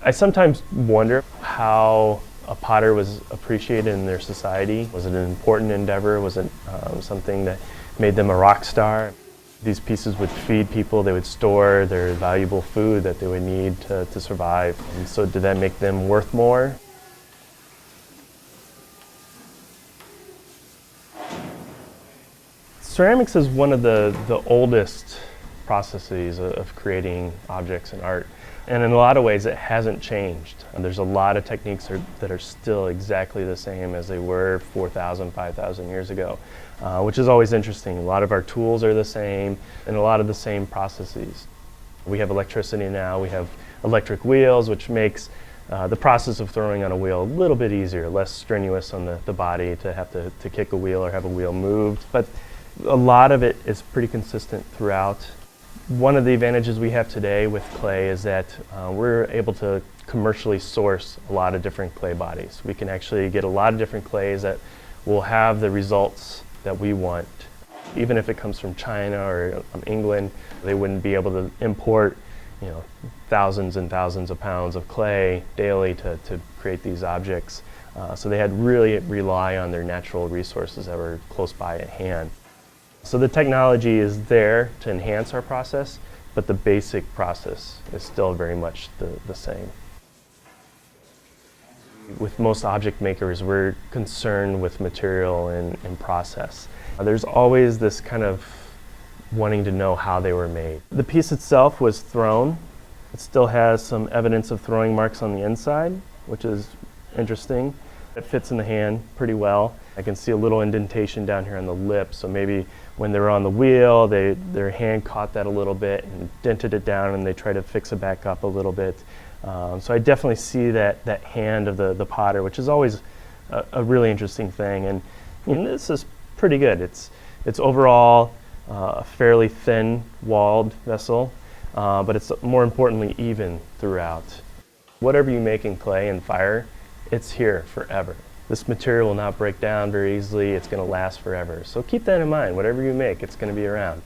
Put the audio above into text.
I sometimes wonder how a potter was appreciated in their society. Was it an important endeavor? Was it something that made them a rock star? These pieces would feed people, they would store their valuable food that they would need to survive. And so did that make them worth more? Ceramics is one of the oldest processes of creating objects and art. And in a lot of ways it hasn't changed. There's a lot of techniques that are still exactly the same as they were 4,000, 5,000 years ago, which is always interesting. A lot of our tools are the same and a lot of the same processes. We have electricity now, we have electric wheels, which makes the process of throwing on a wheel a little bit easier, less strenuous on the body to have to kick a wheel or have a wheel moved. But a lot of it is pretty consistent throughout. One of the advantages we have today with clay is that we're able to commercially source a lot of different clay bodies. We can actually get a lot of different clays that will have the results that we want. Even if it comes from China or England, they wouldn't be able to import, thousands and thousands of pounds of clay daily to create these objects. So they had to really rely on their natural resources that were close by at hand. So the technology is there to enhance our process, but the basic process is still very much the same. With most object makers, we're concerned with material and process. There's always this kind of wanting to know how they were made. The piece itself was thrown. It still has some evidence of throwing marks on the inside, which is interesting. It fits in the hand pretty well. I can see a little indentation down here on the lip, so maybe when they were on the wheel, their hand caught that a little bit and dented it down, and they try to fix it back up a little bit. So I definitely see that hand of the potter, which is always a really interesting thing. And this is pretty good. It's overall a fairly thin-walled vessel, but it's more importantly even throughout. Whatever you make in clay and fire, it's here forever. This material will not break down very easily. It's going to last forever. So keep that in mind. Whatever you make, it's going to be around.